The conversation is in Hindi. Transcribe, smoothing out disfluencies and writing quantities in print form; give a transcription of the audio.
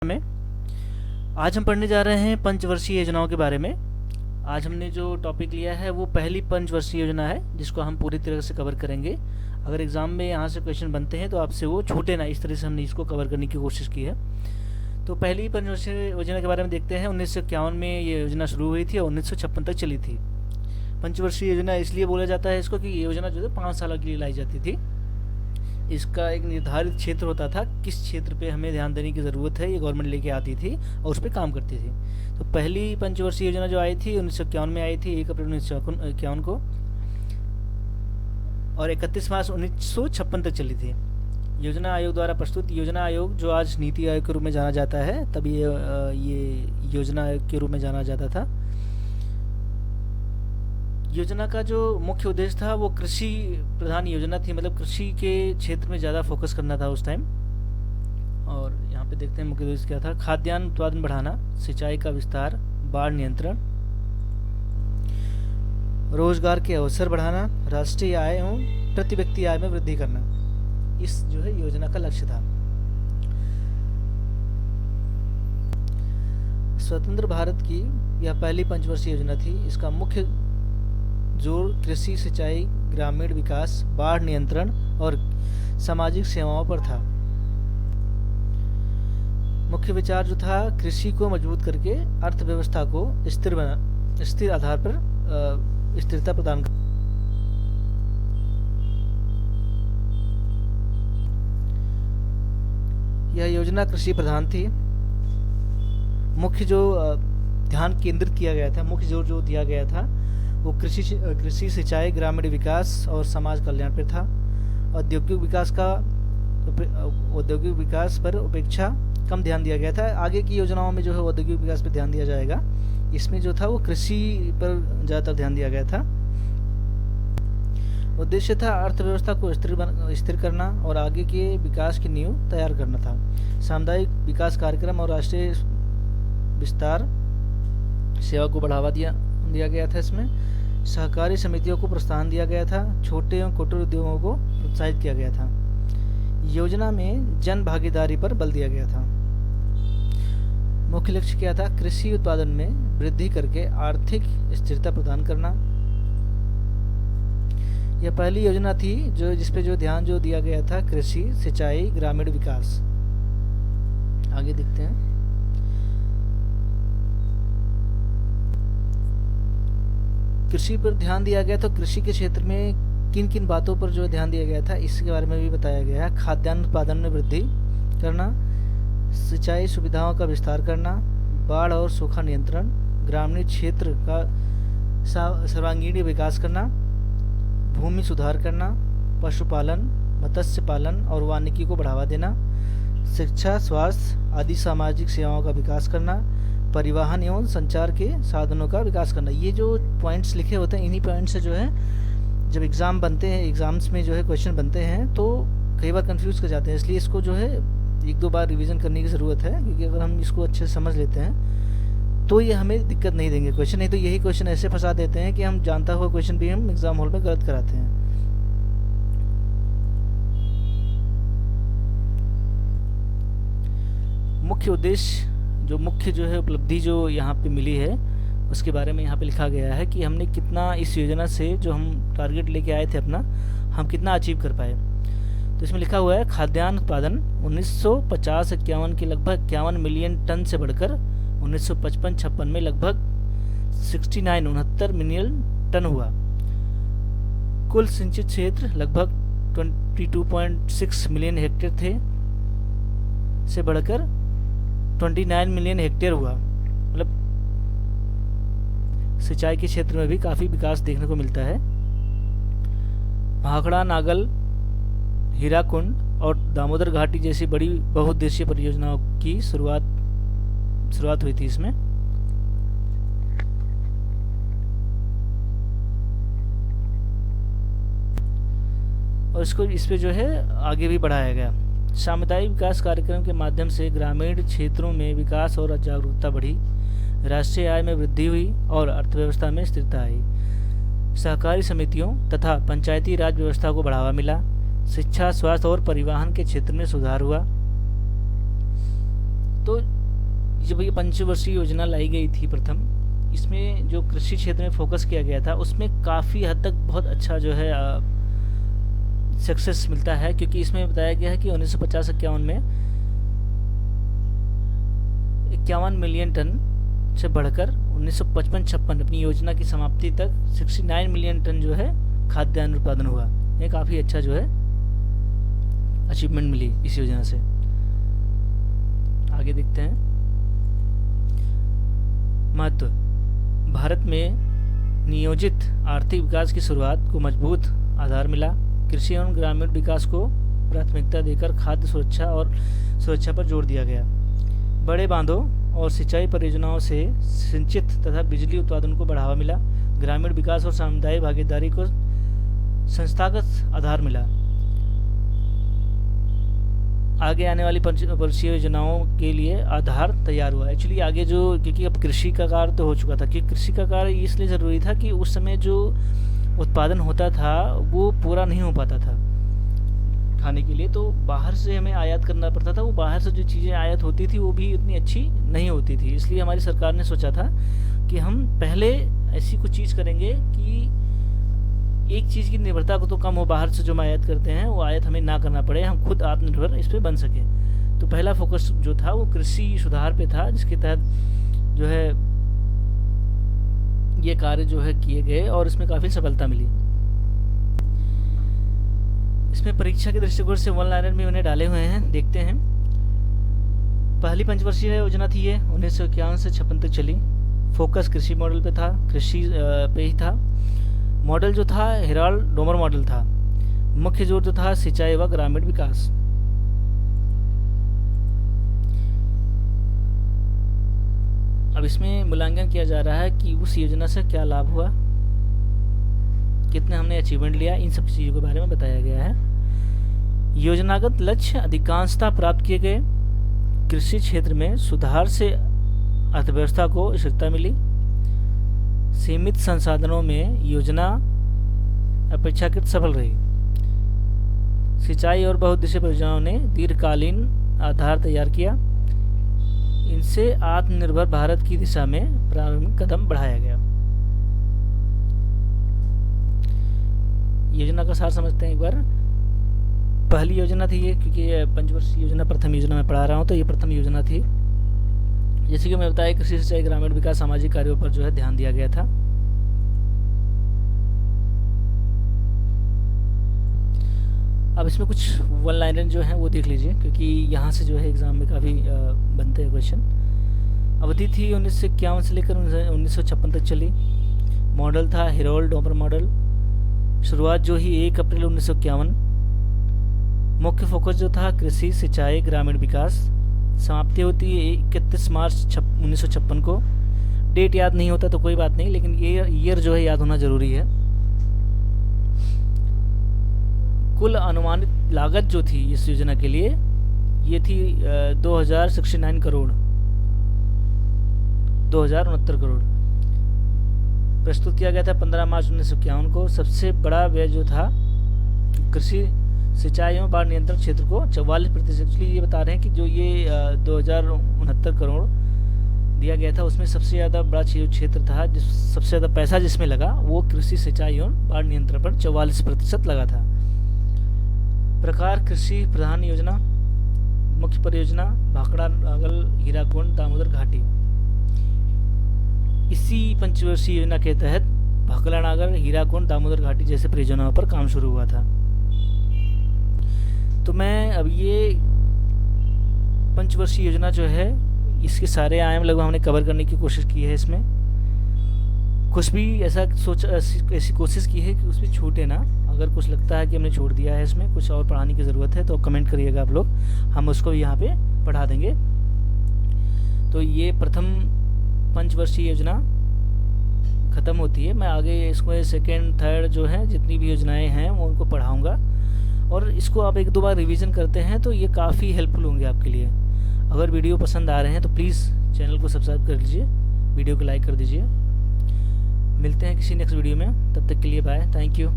में आज हम पढ़ने जा रहे हैं पंचवर्षीय योजनाओं के बारे में। आज हमने जो टॉपिक लिया है वो पहली पंचवर्षीय योजना है, जिसको हम पूरी तरह से कवर करेंगे। अगर एग्ज़ाम में यहाँ से क्वेश्चन बनते हैं तो आपसे वो छूटे ना, इस तरह से हमने इसको कवर करने की कोशिश की है। तो पहली पंचवर्षीय योजना के बारे में देखते हैं। 1951 में ये योजना शुरू हुई थी और 1956 तक चली थी। पंचवर्षीय योजना इसलिए बोला जाता है इसको कि ये योजना जो है 5 साल के लिए लाई जाती थी। इसका एक निर्धारित क्षेत्र होता था, किस क्षेत्र पे हमें ध्यान देने की ज़रूरत है, ये गवर्नमेंट लेके आती थी और उस पर काम करती थी। तो पहली पंचवर्षीय योजना जो आई थी 1951 में आई थी, 1 अप्रैल 1951 को, और 31 मार्च 1956 तक चली थी। योजना आयोग द्वारा प्रस्तुत योजना आयोग, जो आज नीति आयोग के रूप में जाना जाता है, तब ये योजना आयोग के रूप में जाना जाता था। योजना का जो मुख्य उद्देश्य था वो कृषि प्रधान योजना थी, मतलब कृषि के क्षेत्र में ज़्यादा फोकस करना था उस टाइम। और यहाँ पे देखते हैं मुख्य उद्देश्य क्या था। खाद्यान्न उत्पादन बढ़ाना, सिंचाई का विस्तार, बाढ़ नियंत्रण, रोजगार के अवसर बढ़ाना, राष्ट्रीय आय एवं प्रति व्यक्ति आय में वृद्धि करना, इस जो है योजना का लक्ष्य था। स्वतंत्र भारत की यह पहली पंचवर्षीय योजना थी। इसका मुख्य जोर कृषि, सिंचाई, ग्रामीण विकास, बाढ़ नियंत्रण और सामाजिक सेवाओं पर था। मुख्य विचार जो था, कृषि को मजबूत करके अर्थव्यवस्था को स्थिर आधार पर स्थिरता प्रदान कर। यह योजना कृषि प्रधान थी। मुख्य जो ध्यान केंद्रित किया गया था, मुख्य जोर जो दिया गया था वो कृषि, सिंचाई, ग्रामीण विकास और समाज कल्याण पर था। औद्योगिक विकास पर उपेक्षा कम ध्यान दिया गया था। आगे की योजनाओं में जो है औद्योगिक विकास पर ध्यान दिया जाएगा, इसमें जो था वो कृषि पर ज़्यादातर ध्यान दिया गया था। उद्देश्य था अर्थव्यवस्था को स्थिर करना और आगे के विकास की नींव तैयार करना था। सामुदायिक विकास कार्यक्रम और राष्ट्रीय विस्तार सेवा को बढ़ावा दिया गया था। इसमें सहकारी समितियों को प्रोत्साहन दिया गया था। छोटे एवं कुटीर उद्योगों को प्रोत्साहित किया गया था। योजना में जन भागीदारी पर बल दिया गया था। मुख्य लक्ष्य क्या था? कृषि उत्पादन में वृद्धि करके आर्थिक स्थिरता प्रदान करना। यह पहली योजना थी जिसपे जो ध्यान जो दिया गया था, कृषि, सिंचाई, ग्रामीण विकास। आगे देखते हैं। कृषि पर ध्यान दिया गया, तो कृषि के क्षेत्र में किन किन बातों पर जो ध्यान दिया गया था इसके बारे में भी बताया गया है। खाद्यान्न उत्पादन में वृद्धि करना, सिंचाई सुविधाओं का विस्तार करना, बाढ़ और सूखा नियंत्रण, ग्रामीण क्षेत्र का सर्वांगीण विकास करना, भूमि सुधार करना, पशुपालन, मत्स्य पालन और वानिकी को बढ़ावा देना, शिक्षा, स्वास्थ्य आदि सामाजिक सेवाओं का विकास करना, परिवहन एवं संचार के साधनों का विकास करना। ये जो पॉइंट्स लिखे होते हैं, इन्हीं पॉइंट से जो है जब एग्ज़ाम बनते हैं, एग्ज़ाम्स में जो है क्वेश्चन बनते हैं तो कई बार कंफ्यूज कर जाते हैं। इसलिए इसको जो है 1-2 बार रिवीजन करने की ज़रूरत है, क्योंकि अगर हम इसको अच्छे से समझ लेते हैं तो ये हमें दिक्कत नहीं देंगे क्वेश्चन। नहीं तो यही क्वेश्चन ऐसे फंसा देते हैं कि हम जानता हुआ क्वेश्चन भी हम एग्ज़ाम हॉल में गलत कराते हैं। मुख्य उद्देश्य, मुख्य जो है उपलब्धि जो यहाँ पे मिली है उसके बारे में यहाँ पे लिखा गया है कि हमने कितना इस योजना से जो हम टारगेट लेके आए थे अपना, हम कितना अचीव कर पाए। तो इसमें लिखा हुआ है खाद्यान्न उत्पादन 1950-51 के लगभग 51 मिलियन टन से बढ़कर 1955-56 में लगभग 69 मिलियन टन हुआ। कुल सिंचित क्षेत्र लगभग 22.6 मिलियन हेक्टेयर थे से बढ़कर 29 मिलियन हेक्टेयर हुआ। मतलब सिंचाई के क्षेत्र में भी काफ़ी विकास देखने को मिलता है। भाखड़ा, नागल, हीराकुंड और दामोदर घाटी जैसी बड़ी बहुउद्देशीय परियोजनाओं की शुरुआत हुई थी इसमें। और इस पे जो है आगे भी बढ़ाया गया। सामुदायिक विकास कार्यक्रम के माध्यम से ग्रामीण क्षेत्रों में विकास और जागरूकता बढ़ी, राष्ट्रीय आय में वृद्धि हुई और अर्थव्यवस्था में स्थिरता आई। सहकारी समितियों तथा पंचायती राज व्यवस्था को बढ़ावा मिला। शिक्षा, स्वास्थ्य और परिवहन के क्षेत्र में सुधार हुआ। तो जब ये पंचवर्षीय योजना लाई गई थी प्रथम, इसमें जो कृषि क्षेत्र में फोकस किया गया था उसमें काफ़ी हद तक बहुत अच्छा जो है सक्सेस मिलता है, क्योंकि इसमें बताया गया है कि 1950-51 में 51 मिलियन टन से बढ़कर 1955-56 अपनी योजना की समाप्ति तक 69 मिलियन टन जो है खाद्यान्न उत्पादन हुआ। ये काफ़ी अच्छा जो है अचीवमेंट मिली इस योजना से। आगे देखते हैं। महत्व। भारत में नियोजित आर्थिक विकास की शुरुआत को मजबूत आधार मिला। कृषि एवं ग्रामीण विकास को प्राथमिकता देकर खाद्य सुरक्षा पर जोर दिया गया। बड़े बांधों और सिंचाई परियोजनाओं से सिंचित तथा बिजली उत्पादन को बढ़ावा मिला। ग्रामीण विकास और सामुदायिक भागीदारी को संस्थागत आधार मिला। आगे आने वाली पंचवर्षीय योजनाओं के लिए आधार तैयार हुआ। एक्चुअली आगे जो, क्योंकि अब कृषि का कार्य तो हो चुका था, क्योंकि कृषि का कार्य इसलिए ज़रूरी था कि उस समय जो उत्पादन होता था वो पूरा नहीं हो पाता था खाने के लिए, तो बाहर से हमें आयात करना पड़ता था। वो बाहर से जो चीज़ें आयात होती थी वो भी उतनी अच्छी नहीं होती थी। इसलिए हमारी सरकार ने सोचा था कि हम पहले ऐसी कुछ चीज़ करेंगे कि एक चीज़ की निर्भरता को तो कम हो, बाहर से जो हम आयात करते हैं वो आयात हमें ना करना पड़े, हम खुद आत्मनिर्भर इस पर बन सकें। तो पहला फोकस जो था वो कृषि सुधार पे था, जिसके तहत जो है ये कार्य जो है किए गए और इसमें काफ़ी सफलता मिली। इसमें परीक्षा के दृष्टिकोण से वन लाइनर में उन्हें डाले हुए हैं, देखते हैं। पहली पंचवर्षीय योजना थी ये, 1951 से 56 तक चली। फोकस कृषि मॉडल पे था, कृषि पे ही था। मॉडल जो था हेराल्ड डोमर मॉडल था। मुख्य जोर जो था सिंचाई व ग्रामीण विकास। अब इसमें मूल्यांकन किया जा रहा है कि उस योजना से क्या लाभ हुआ, कितने हमने अचीवमेंट लिया, इन सब चीज़ों के बारे में बताया गया है। योजनागत लक्ष्य अधिकांशतः प्राप्त किए गए। कृषि क्षेत्र में सुधार से अर्थव्यवस्था को स्थिरता मिली। सीमित संसाधनों में योजना अपेक्षाकृत सफल रही। सिंचाई और बहुउद्देशीय परियोजनाओं ने दीर्घकालीन आधार तैयार किया। इनसे आत्मनिर्भर भारत की दिशा में प्रारंभिक कदम बढ़ाया गया। योजना का सार समझते हैं एक बार। पहली योजना थी ये, क्योंकि ये पंचवर्षीय योजना प्रथम योजना में पढ़ा रहा हूँ, तो ये प्रथम योजना थी। जैसे कि मैं बताया, कृषि सिंचाई ग्रामीण विकास सामाजिक कार्यों पर जो है ध्यान दिया गया था। अब इसमें कुछ वन लाइनर जो हैं वो देख लीजिए, क्योंकि यहाँ से जो है एग्जाम में काफ़ी बनते हैं क्वेश्चन। अवधि थी 1951 से लेकर 1956 तक चली। मॉडल था हेरोल्ड डोमर मॉडल। शुरुआत जो ही 1 अप्रैल 1951। मुख्य फोकस जो था कृषि सिंचाई ग्रामीण विकास। समाप्ति होती है 31 मार्च 1956 को। डेट याद नहीं होता तो कोई बात नहीं, लेकिन ईयर जो है याद होना जरूरी है। कुल अनुमानित लागत जो थी इस योजना के लिए ये थी 2069 करोड़, 2069 करोड़। प्रस्तुत किया गया था 15 मार्च 1951 को। सबसे बड़ा व्यय जो था कृषि सिंचाई एवं बाढ़ नियंत्रण क्षेत्र को 44%। एक्चुअली ये बता रहे हैं कि जो ये 2069 करोड़ दिया गया था उसमें सबसे ज़्यादा बड़ा क्षेत्र था, सबसे ज़्यादा पैसा जिसमें लगा वो कृषि सिंचाई एवं बाढ़ नियंत्रण पर 44% लगा था। प्रकार कृषि प्रधान योजना। मुख्य परियोजना भाखड़ा नागल हीराकुंड दामोदर घाटी। इसी पंचवर्षीय योजना के तहत भाखड़ा नागर हीराकुंड दामोदर घाटी जैसे परियोजनाओं पर काम शुरू हुआ था। तो मैं अब ये पंचवर्षीय योजना जो है इसके सारे आयाम लगभग हमने कवर करने की कोशिश की है। इसमें कुछ भी ऐसी कोशिश की है कि उसमें छूटे ना। अगर कुछ लगता है कि हमने छोड़ दिया है, इसमें कुछ और पढ़ाने की ज़रूरत है तो कमेंट करिएगा आप लोग, हम उसको यहाँ पे पढ़ा देंगे। तो ये प्रथम पंचवर्षीय योजना ख़त्म होती है। मैं आगे इसमें सेकेंड थर्ड जो है जितनी भी योजनाएं हैं वो उनको पढ़ाऊँगा, और इसको आप 1-2 बार रिवीजन करते हैं तो ये काफ़ी हेल्पफुल होंगे आपके लिए। अगर वीडियो पसंद आ रहे हैं तो प्लीज़ चैनल को सब्सक्राइब कर लीजिए, वीडियो को लाइक कर दीजिए। मिलते हैं किसी नेक्स्ट वीडियो में, तब तक के लिए बाय, थैंक यू।